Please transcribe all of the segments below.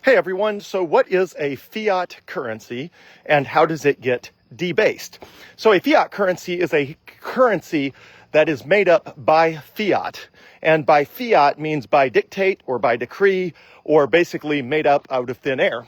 Hey everyone, so what is a fiat currency and how does it get debased? So a fiat currency is a currency that is made up by fiat. And by fiat means by dictate or by decree or basically made up out of thin air.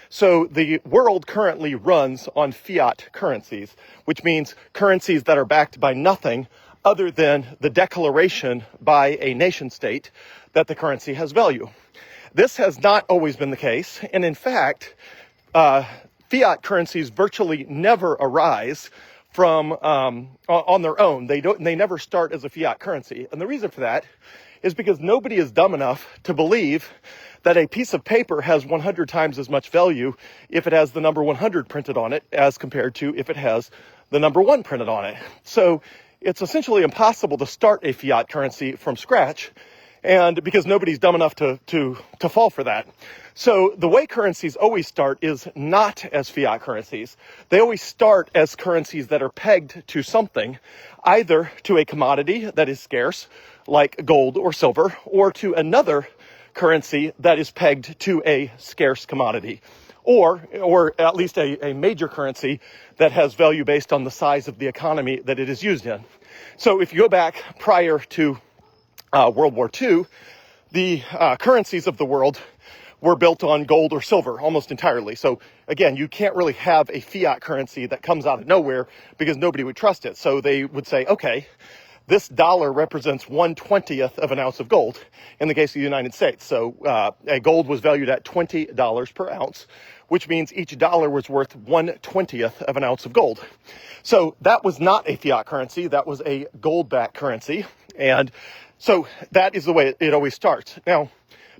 So the world currently runs on fiat currencies, which means currencies that are backed by nothing other than the declaration by a nation state that the currency has value. This has not always been the case, and in fact, fiat currencies virtually never arise from on their own. They never start as a fiat currency, and the reason for that is because nobody is dumb enough to believe that a piece of paper has 100 times as much value if it has the number 100 printed on it as compared to if it has the number 1 printed on it. So it's essentially impossible to start a fiat currency from scratch. And because nobody's dumb enough to fall for that. So the way currencies always start is not as fiat currencies. They always start as currencies that are pegged to something, either to a commodity that is scarce, like gold or silver, or to another currency that is pegged to a scarce commodity, or at least a major currency that has value based on the size of the economy that it is used in. So if you go back prior to World War II, the currencies of the world were built on gold or silver almost entirely. So again, you can't really have a fiat currency that comes out of nowhere because nobody would trust it. So they would say, okay, this dollar represents 1/20th of an ounce of gold in the case of the United States. So a gold was valued at $20 per ounce, which means each dollar was worth 1/20th of an ounce of gold. So that was not a fiat currency. That was a gold-backed currency. And so that is the way it always starts. Now,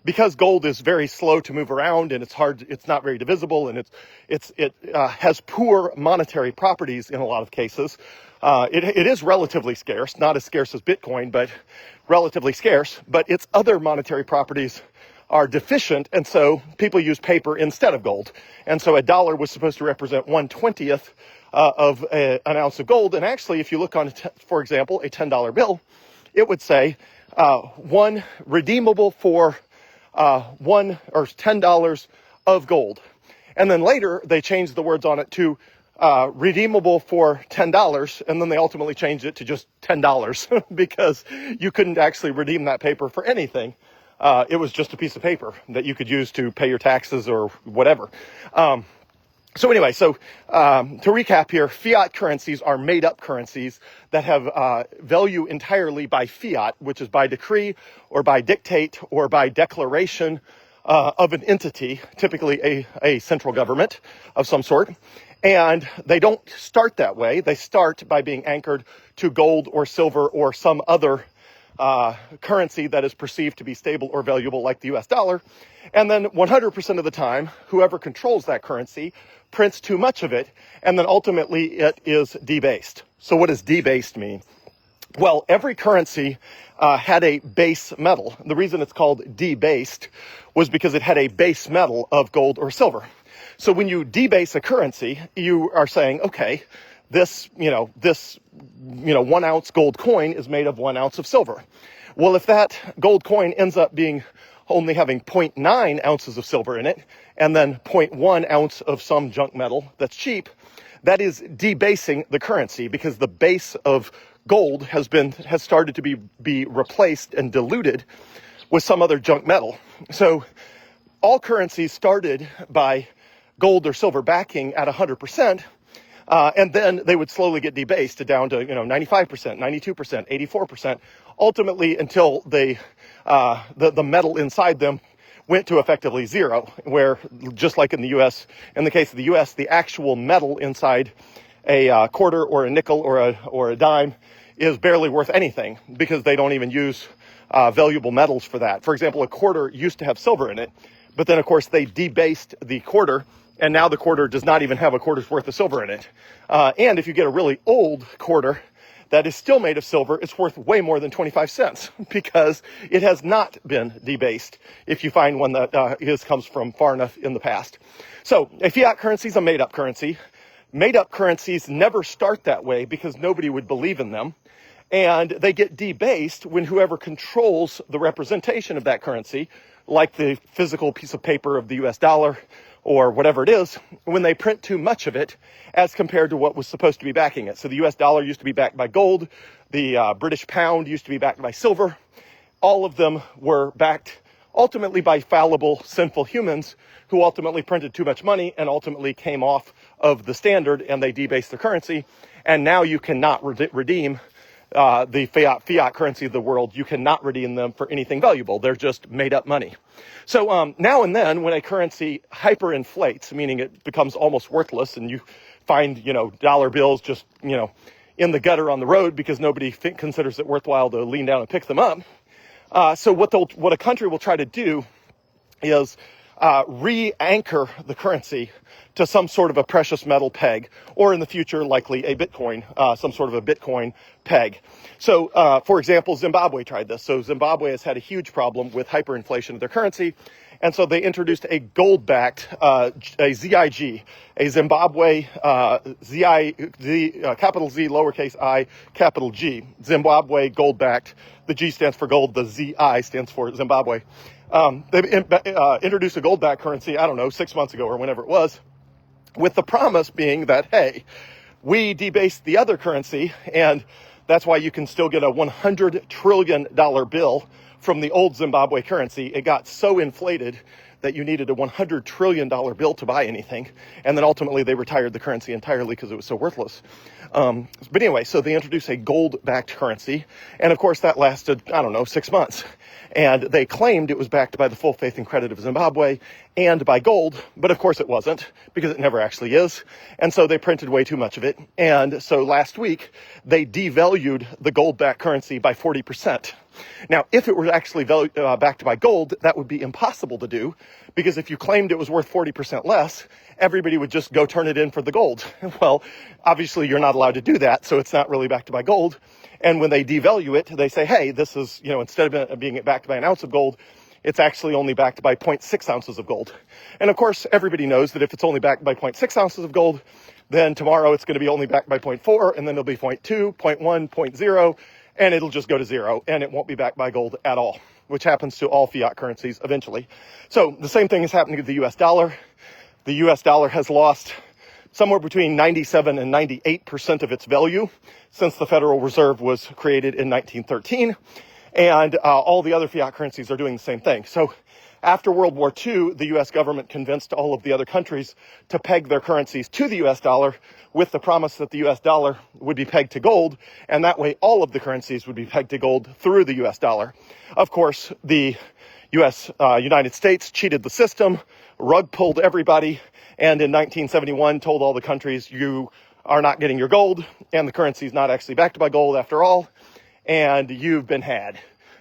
because gold is very slow to move around and it's not very divisible and it has poor monetary properties in a lot of cases. It is relatively scarce, not as scarce as Bitcoin, but relatively scarce. But its other monetary properties are deficient, and so people use paper instead of gold. And so a dollar was supposed to represent 1/20th of an ounce of gold. And actually, if you look on, for example, a $10 bill, it would say one redeemable for $10 of gold. And then later they changed the words on it to redeemable for $10, and then they ultimately changed it to just $10 because you couldn't actually redeem that paper for anything. It was just a piece of paper that you could use to pay your taxes or whatever. So anyway, to recap here, fiat currencies are made-up currencies that have value entirely by fiat, which is by decree or by dictate or by declaration of an entity, typically a central government of some sort. And they don't start that way. They start by being anchored to gold or silver or some other currency that is perceived to be stable or valuable, like the US dollar. And then 100% of the time, whoever controls that currency prints too much of it, and then ultimately it is debased. So what does debased mean? Well, every currency had a base metal. The reason it's called debased was because it had a base metal of gold or silver. So when you debase a currency, you are saying, okay, this 1 ounce gold coin is made of 1 ounce of silver. Well, if that gold coin ends up being only having 0.9 ounces of silver in it, and then 0.1 ounce of some junk metal that's cheap, that is debasing the currency because the base of gold has started to be replaced and diluted with some other junk metal. So all currencies started by gold or silver backing at 100%, and then they would slowly get debased down to 95%, 92%, 84%, ultimately until the metal inside them went to effectively zero, where just like in the U.S., in the case of the U.S., the actual metal inside a quarter or a nickel or a dime is barely worth anything because they don't even use valuable metals for that. For example, a quarter used to have silver in it, but then of course they debased the quarter, and now the quarter does not even have a quarter's worth of silver in it. And if you get a really old quarter that is still made of silver, it's worth way more than 25 cents because it has not been debased if you find one that comes from far enough in the past. So a fiat currency is a made-up currency. Made-up currencies never start that way because nobody would believe in them. And they get debased when whoever controls the representation of that currency, like the physical piece of paper of the US dollar or whatever it is, when they print too much of it as compared to what was supposed to be backing it. So the US dollar used to be backed by gold. The British pound used to be backed by silver. All of them were backed ultimately by fallible, sinful humans who ultimately printed too much money and ultimately came off of the standard, and they debased the currency. And now you cannot redeem the fiat currency of the world. You cannot redeem them for anything valuable. They're just made up money. So now and then when a currency hyperinflates, meaning it becomes almost worthless, and you find, dollar bills just, in the gutter on the road because nobody considers it worthwhile to lean down and pick them up. So what a country will try to do is re-anchor the currency to some sort of a precious metal peg, or in the future, likely a Bitcoin, some sort of a Bitcoin peg. So, for example, Zimbabwe tried this. So Zimbabwe has had a huge problem with hyperinflation of their currency. And so they introduced a gold-backed, a ZIG, a Zimbabwe, capital Z, lowercase I, capital G, Zimbabwe gold-backed. The G stands for gold, the ZI stands for Zimbabwe. They introduced a gold-backed currency, 6 months ago or whenever it was, with the promise being that, hey, we debased the other currency, and that's why you can still get a $100 trillion bill from the old Zimbabwe currency. It got so inflated that you needed a $100 trillion bill to buy anything. And then ultimately they retired the currency entirely because it was so worthless. But anyway, so they introduced a gold-backed currency. And of course that lasted, 6 months. And they claimed it was backed by the full faith and credit of Zimbabwe and by gold. But of course it wasn't, because it never actually is. And so they printed way too much of it. And so last week they devalued the gold-backed currency by 40%. Now, if it were actually backed by gold, that would be impossible to do, because if you claimed it was worth 40% less, everybody would just go turn it in for the gold. Well, obviously you're not allowed to do that, so it's not really backed by gold. And when they devalue it, they say, hey, this is, instead of being backed by an ounce of gold, it's actually only backed by 0.6 ounces of gold. And of course, everybody knows that if it's only backed by 0.6 ounces of gold, then tomorrow it's going to be only backed by 0.4, and then it'll be 0.2, 0.1, 0.0, and it'll just go to zero, and it won't be backed by gold at all, which happens to all fiat currencies eventually. So the same thing is happening to the US dollar. The US dollar has lost somewhere between 97 and 98% of its value since the Federal Reserve was created in 1913. And all the other fiat currencies are doing the same thing. So after World War II, the US government convinced all of the other countries to peg their currencies to the US dollar with the promise that the US dollar would be pegged to gold, and that way all of the currencies would be pegged to gold through the US dollar. Of course, the United States cheated the system, rug pulled everybody, and in 1971 told all the countries, you are not getting your gold, and the currency is not actually backed by gold after all, and you've been had.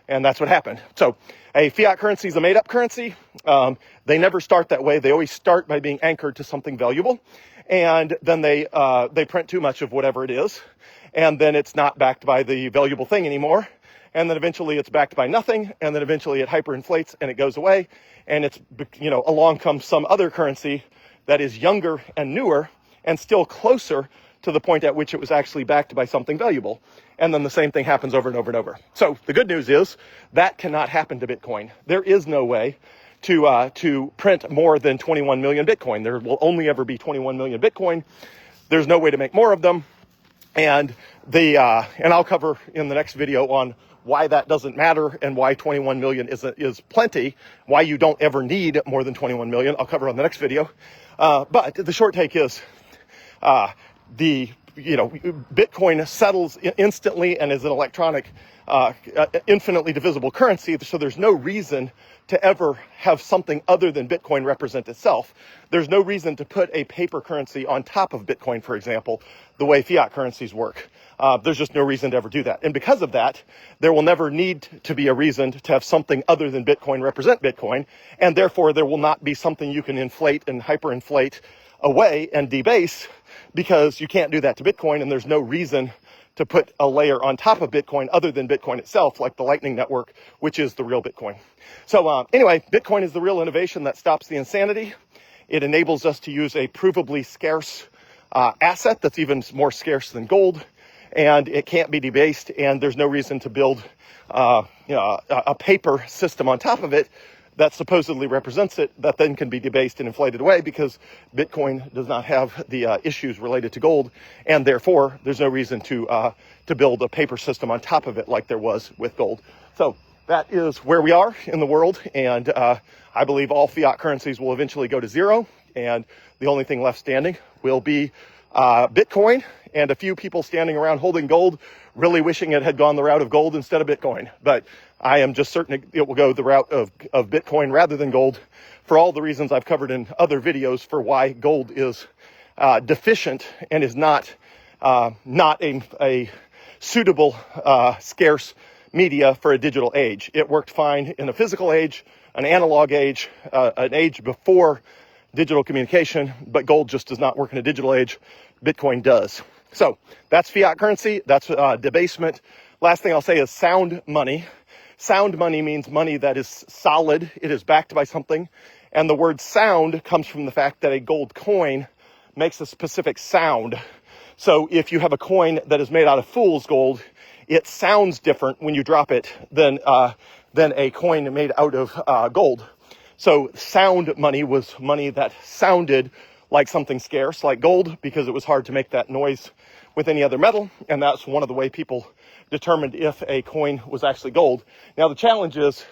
And that's what happened. So a fiat currency is a made-up currency. They never start that way. They always start by being anchored to something valuable. And then they print too much of whatever it is. And then it's not backed by the valuable thing anymore. And then eventually it's backed by nothing. And then eventually it hyperinflates and it goes away. And it's, along comes some other currency that is younger and newer and still closer to the point at which it was actually backed by something valuable. And then the same thing happens over and over and over. So the good news is that cannot happen to Bitcoin. There is no way to print more than 21 million Bitcoin. There will only ever be 21 million Bitcoin. There's no way to make more of them. And and I'll cover in the next video on why that doesn't matter and why 21 million is plenty, why you don't ever need more than 21 million. I'll cover on the next video. But the short take is, Bitcoin settles instantly and is an electronic, infinitely divisible currency. So there's no reason to ever have something other than Bitcoin represent itself. There's no reason to put a paper currency on top of Bitcoin, for example, the way fiat currencies work. There's just no reason to ever do that. And because of that, there will never need to be a reason to have something other than Bitcoin represent Bitcoin. And therefore, there will not be something you can inflate and hyperinflate away and debase, because you can't do that to Bitcoin, and there's no reason to put a layer on top of Bitcoin other than Bitcoin itself, like the Lightning Network, which is the real Bitcoin. So anyway, Bitcoin is the real innovation that stops the insanity. It enables us to use a provably scarce asset that's even more scarce than gold, and it can't be debased, and there's no reason to build a paper system on top of it that supposedly represents it that then can be debased and inflated away, because Bitcoin does not have the issues related to gold, and therefore there's no reason to build a paper system on top of it like there was with gold. So that is where we are in the world, and I believe all fiat currencies will eventually go to zero, and the only thing left standing will be Bitcoin and a few people standing around holding gold, really wishing it had gone the route of gold instead of Bitcoin. But I am just certain it will go the route of Bitcoin rather than gold, for all the reasons I've covered in other videos for why gold is deficient and is not a suitable, scarce media for a digital age. It worked fine in a physical age, an analog age, an age before digital communication, but gold just does not work in a digital age. Bitcoin does. So that's fiat currency. That's debasement. Last thing I'll say is sound money. Sound money means money that is solid. It is backed by something. And the word sound comes from the fact that a gold coin makes a specific sound. So if you have a coin that is made out of fool's gold, it sounds different when you drop it than a coin made out of gold. So sound money was money that sounded like something scarce, like gold, because it was hard to make that noise with any other metal. And that's one of the way people determined if a coin was actually gold. Now, the challenge is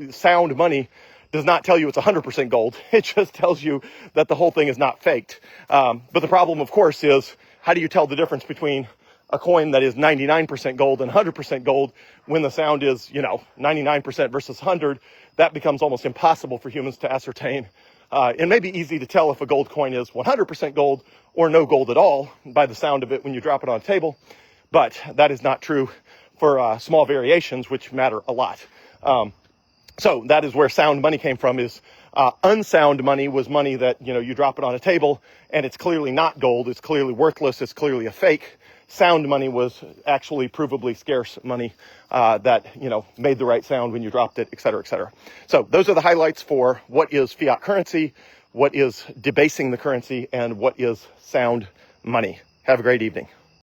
sound money does not tell you it's 100% gold. It just tells you that the whole thing is not faked. But the problem, of course, is how do you tell the difference between a coin that is 99% gold and 100% gold when the sound is, 99% versus 100? That becomes almost impossible for humans to ascertain. It may be easy to tell if a gold coin is 100% gold or no gold at all by the sound of it when you drop it on a table, but that is not true for small variations, which matter a lot. So that is where sound money came from. Is unsound money was money that, you drop it on a table and it's clearly not gold, it's clearly worthless, it's clearly a fake. Sound money was actually provably scarce money that, made the right sound when you dropped it, et cetera, et cetera. So those are the highlights for what is fiat currency, what is debasing the currency, and what is sound money. Have a great evening.